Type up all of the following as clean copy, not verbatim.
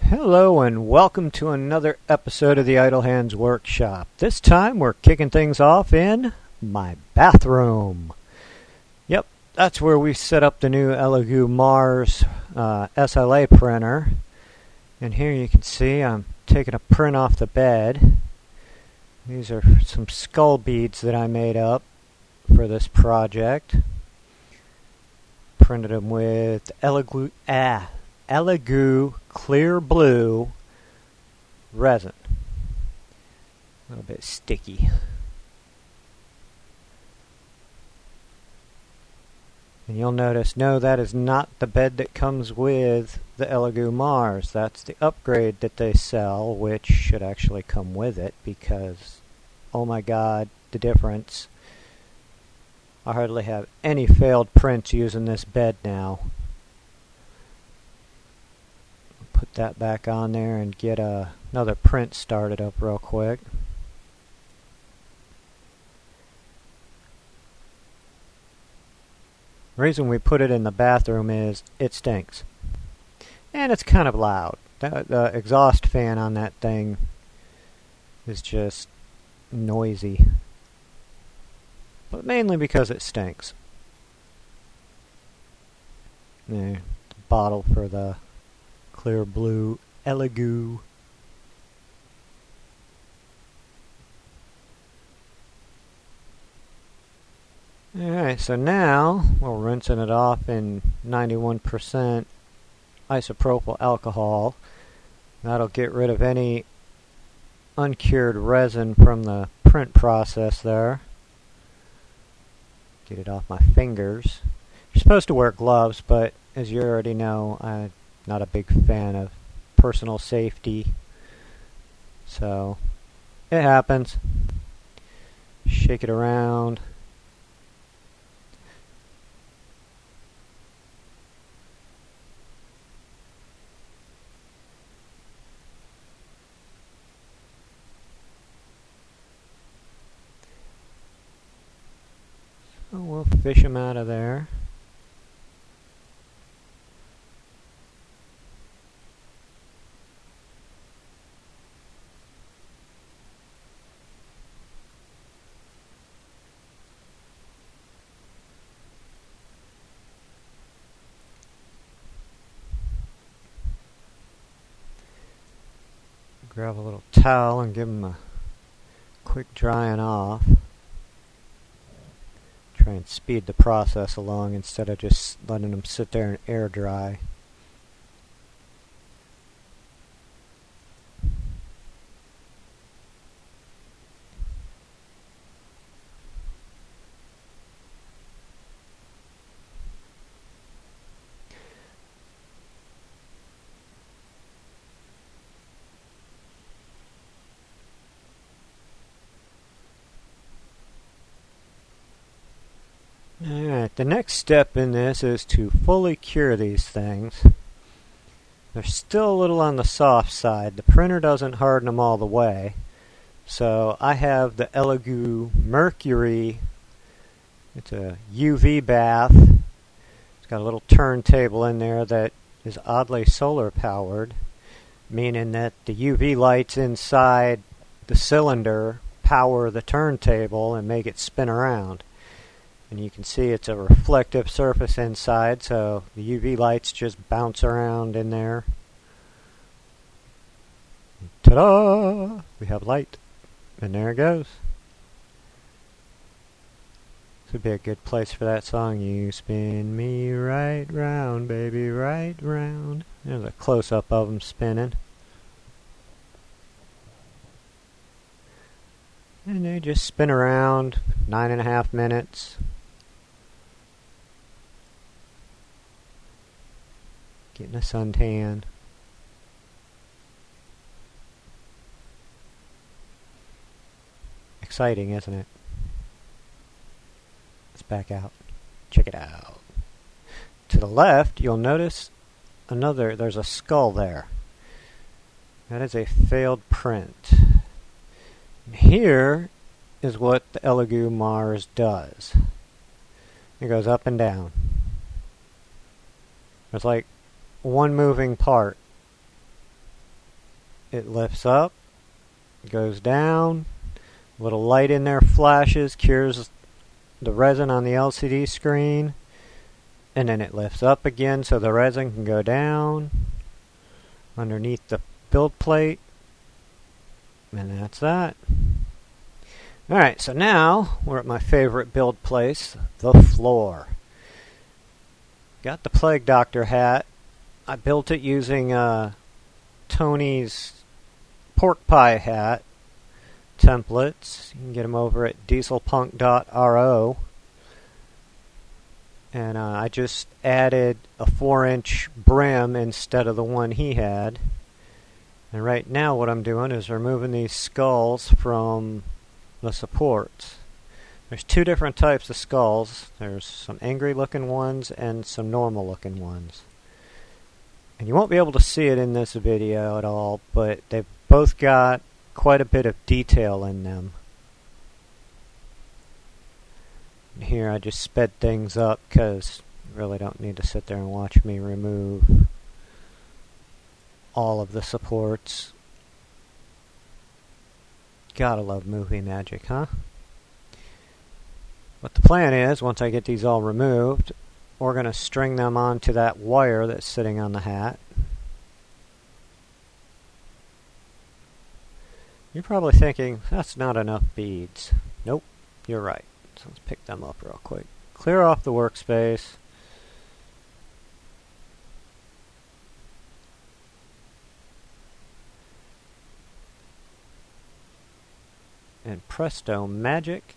Hello and welcome to another episode of the Idle Hands Workshop. This time we're kicking things off in my bathroom. Yep, that's where we set up the new Elegoo Mars SLA printer. And here you can see I'm taking a print off the bed. These are some skull beads that I made up for this project. Printed them with Elegoo clear blue resin. A little bit sticky. And you'll notice, no, that is not the bed that comes with the Elegoo Mars. That's the upgrade that they sell, which should actually come with it because, oh my god, the difference. I hardly have any failed prints using this bed now. Put that back on there and get another print started up real quick. The reason we put it in the bathroom is it stinks. And it's kind of loud. The exhaust fan on that thing is just noisy. But mainly because it stinks. There, the bottle for the clear blue Elegoo. Alright, so now we're rinsing it off in 91% isopropyl alcohol. That'll get rid of any uncured resin from the print process there. Get it off my fingers. You're supposed to wear gloves, but as you already know, I'm not a big fan of personal safety. So, it happens. Shake it around. So we'll fish them out of there. Grab a little towel and give them a quick drying off. Try and speed the process along instead of just letting them sit there and air dry. Alright, the next step in this is to fully cure these things. They're still a little on the soft side. The printer doesn't harden them all the way. So I have the Elegoo Mercury. It's a UV bath. It's got a little turntable in there that is oddly solar powered, meaning that the UV lights inside the cylinder power the turntable and make it spin around. And you can see it's a reflective surface inside, so the UV lights just bounce around in there. Ta-da! We have light. And there it goes. This would be a good place for that song. You spin me right round, baby, right round. There's a close-up of them spinning. And they just spin around 9.5 minutes. Getting a suntan. Exciting, isn't it? Let's back out. Check it out. To the left, you'll notice there's a skull there. That is a failed print. And here is what the Elegoo Mars does. It goes up and down. There's like one moving part. it lifts up, goes down, a little light in there flashes, cures the resin on the LCD screen, and then it lifts up again so the resin can go down underneath the build plate, and that's that. Alright, so now we're at my favorite build place, the floor. Got the Plague Doctor hat. I built it using Tony's pork pie hat templates. You can get them over at Dieselpunk.ro. And I just added a 4-inch brim instead of the one he had. And right now what I'm doing is removing these skulls from the supports. There's two different types of skulls. There's some angry looking ones and some normal looking ones. And you won't be able to see it in this video at all, but they've both got quite a bit of detail in them. And here I just sped things up because you really don't need to sit there and watch me remove all of the supports. Gotta love movie magic, huh? But the plan is, once I get these all removed, we're going to string them onto that wire that's sitting on the hat. You're probably thinking, that's not enough beads. Nope, you're right. So let's pick them up real quick. Clear off the workspace. And presto magic.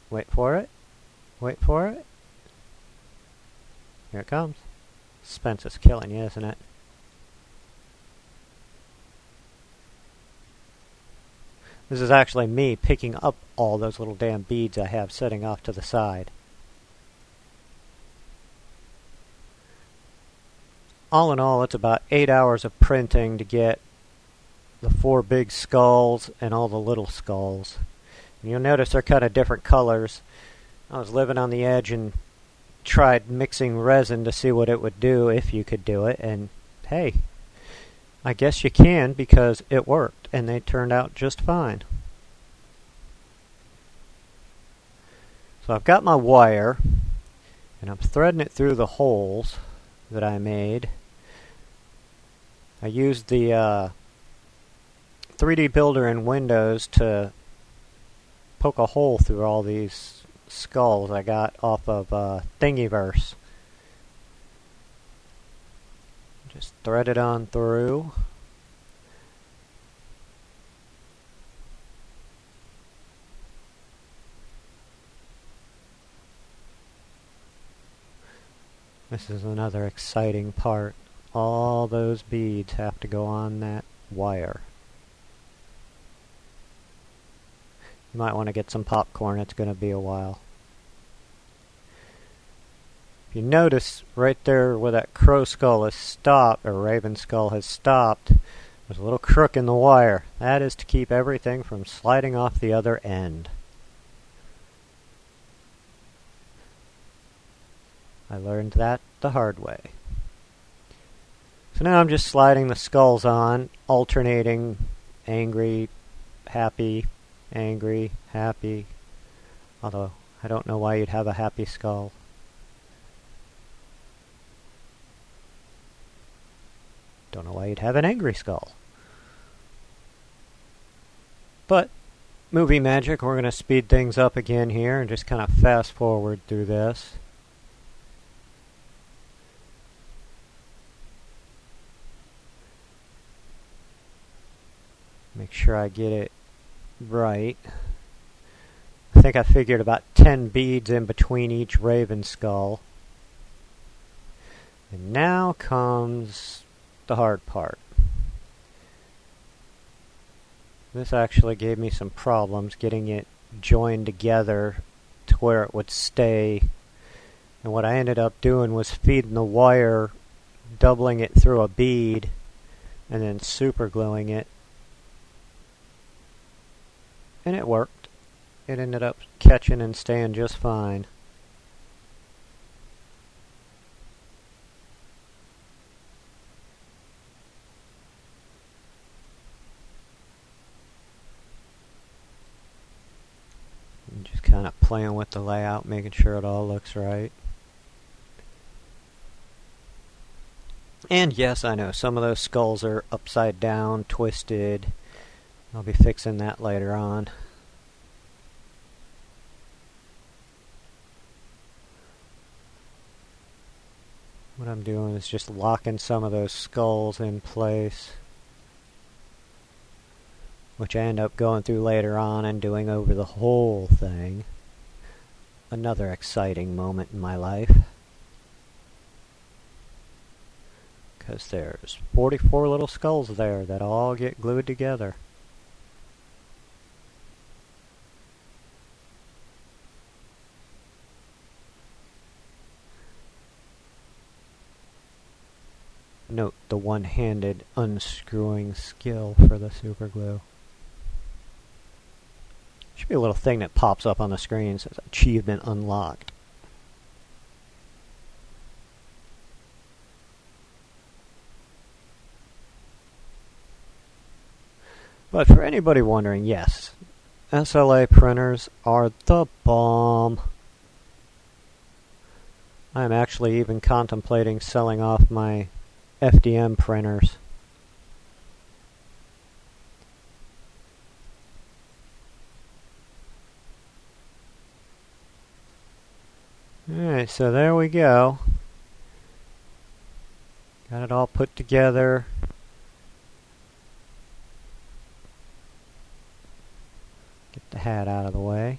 Wait for it. Wait for it. Here it comes. Suspense is killing you, isn't it? This is actually me picking up all those little damn beads I have sitting off to the side. All in all, it's about 8 hours of printing to get the 4 big skulls and all the little skulls. And you'll notice they're kind of different colors. I was living on the edge and tried mixing resin to see what it would do, if you could do it, and hey, I guess you can because it worked and they turned out just fine. So I've got my wire and I'm threading it through the holes that I made. I used the 3D Builder in Windows to poke a hole through all these skulls I got off of Thingiverse. Just thread it on through. This is another exciting part. All those beads have to go on that wire. You might want to get some popcorn, it's going to be a while. If you notice right there where that crow skull has stopped, or raven skull has stopped, there's a little crook in the wire. That is to keep everything from sliding off the other end. I learned that the hard way. So now I'm just sliding the skulls on, alternating angry, happy, angry, happy. Although, I don't know why you'd have a happy skull. Don't know why you'd have an angry skull. But, movie magic, we're going to speed things up again here and just kind of fast forward through this. Make sure I get it right. I think I figured about 10 beads in between each raven skull. And now comes the hard part. This actually gave me some problems getting it joined together to where it would stay. And what I ended up doing was feeding the wire, doubling it through a bead, and then super gluing it. And it worked. It ended up catching and staying just fine. kind of playing with the layout, making sure it all looks right. And yes, I know, some of those skulls are upside down, twisted. I'll be fixing that later on. What I'm doing is just locking some of those skulls in place, which I end up going through later on and doing over the whole thing. Another exciting moment in my life. Because there's 44 little skulls there that all get glued together. Note the one-handed unscrewing skill for the super glue. Should be a little thing that pops up on the screen that says achievement unlocked. But for anybody wondering, yes, SLA printers are the bomb. I'm actually even contemplating selling off my FDM printers. Alright, so there we go. Got it all put together. Get the hat out of the way.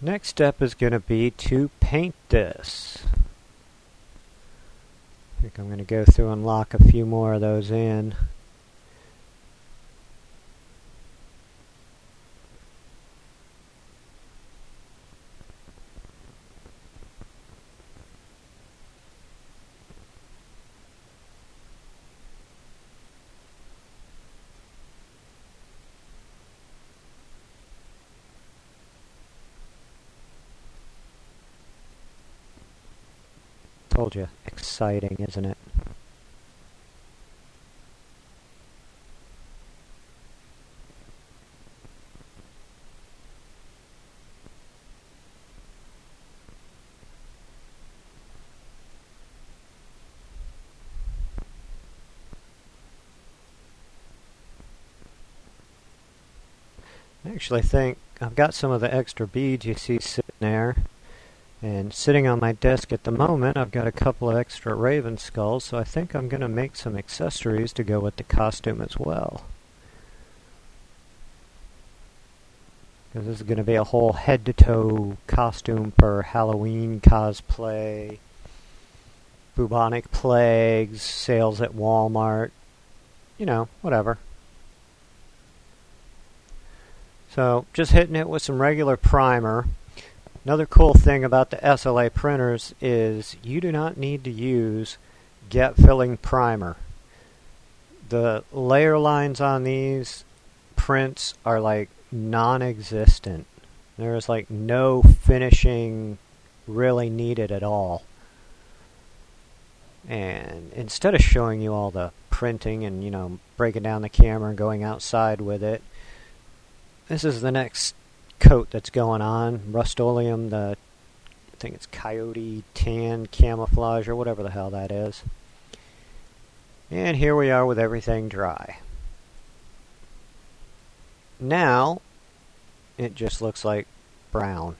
Next step is going to be to paint this. I think I'm going to go through and lock a few more of those in. Told you, exciting, isn't it? I actually think I've got some of the extra beads you see sitting there. And sitting on my desk at the moment, I've got a couple of extra raven skulls, so I think I'm going to make some accessories to go with the costume as well. Because this is going to be a whole head-to-toe costume for Halloween cosplay, bubonic plagues, sales at Walmart, you know, whatever. So, just hitting it with some regular primer. Another cool thing about the SLA printers is you do not need to use gap filling primer. The layer lines on these prints are like non-existent. There's like no finishing really needed at all. And instead of showing you all the printing and, you know, breaking down the camera and going outside with it, this is the next coat that's going on. Rust-Oleum, I think it's Coyote Tan Camouflage or whatever the hell that is. And here we are with everything dry. Now it just looks like brown.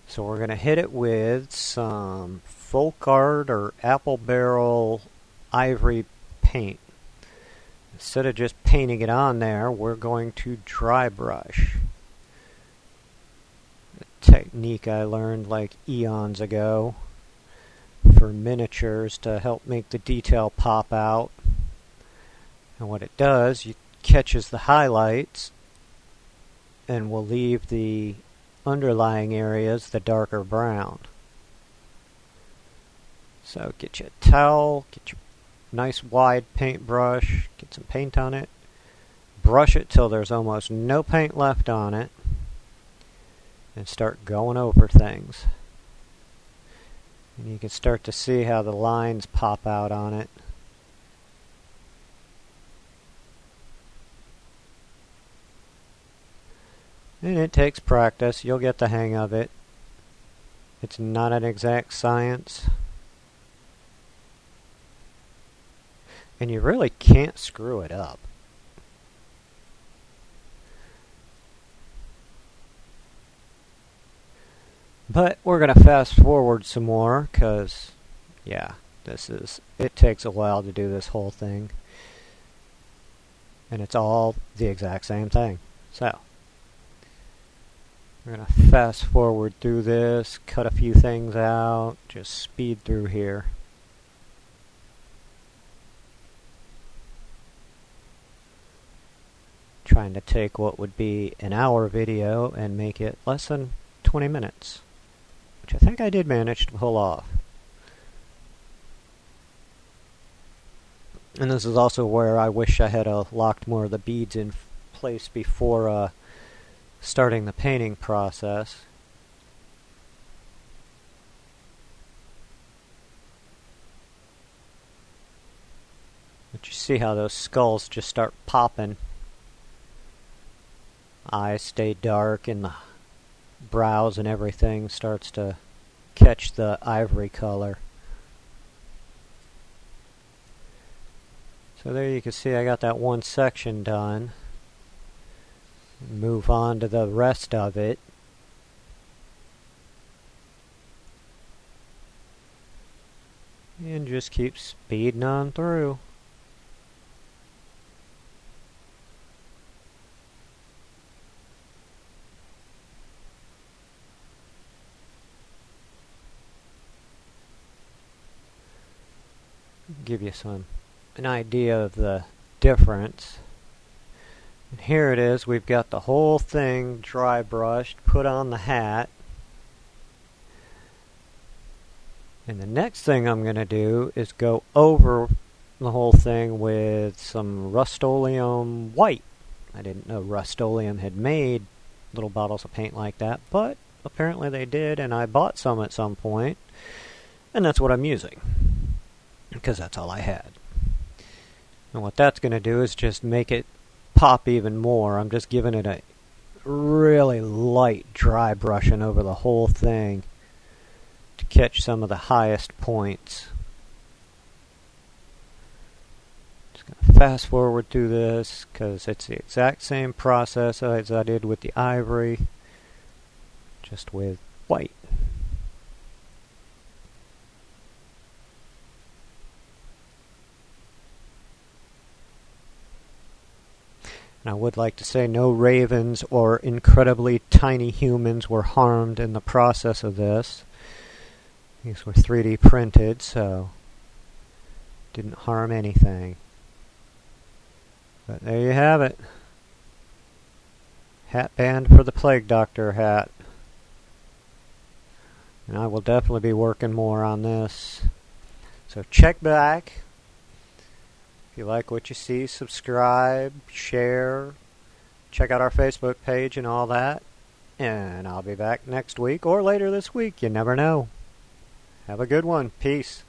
So we're going to hit it with some folk art or apple barrel ivory paint. Instead of just painting it on there, we're going to dry brush. A technique I learned like eons ago for miniatures to help make the detail pop out. And what it does, it catches the highlights and will leave the underlying areas the darker brown. So get you a towel, get your nice wide paintbrush, get some paint on it, brush it till there's almost no paint left on it, and start going over things. And you can start to see how the lines pop out on it. And it takes practice. You'll get the hang of it. It's not an exact science. And you really can't screw it up. But we're going to fast forward some more because, yeah, it takes a while to do this whole thing. And it's all the exact same thing. So, we're going to fast forward through this, cut a few things out, just speed through here. Trying to take what would be an hour video and make it less than 20 minutes. Which I think I did manage to pull off. And this is also where I wish I had locked more of the beads in place before starting the painting process. But you see how those skulls just start popping. Eyes stay dark and the brows and everything starts to catch the ivory color. So there you can see I got that one section done. Move on to the rest of it. And just keep speeding on through. Give you an idea of the difference. And here it is, we've got the whole thing dry brushed, put on the hat. And the next thing I'm going to do is go over the whole thing with some Rust-Oleum white. I didn't know Rust-Oleum had made little bottles of paint like that, but apparently they did, and I bought some at some point, and that's what I'm using, because that's all I had. And what that's going to do is just make it pop even more. I'm just giving it a really light dry brushing over the whole thing to catch some of the highest points. Just going to fast forward through this because it's the exact same process as I did with the ivory, just with white. And I would like to say no ravens or incredibly tiny humans were harmed in the process of this. These were 3D printed, so didn't harm anything. But there you have it. Hat band for the Plague Doctor hat. And I will definitely be working more on this. So check back. If you like what you see, subscribe, share, check out our Facebook page and all that. And I'll be back next week or later this week. You never know. Have a good one. Peace.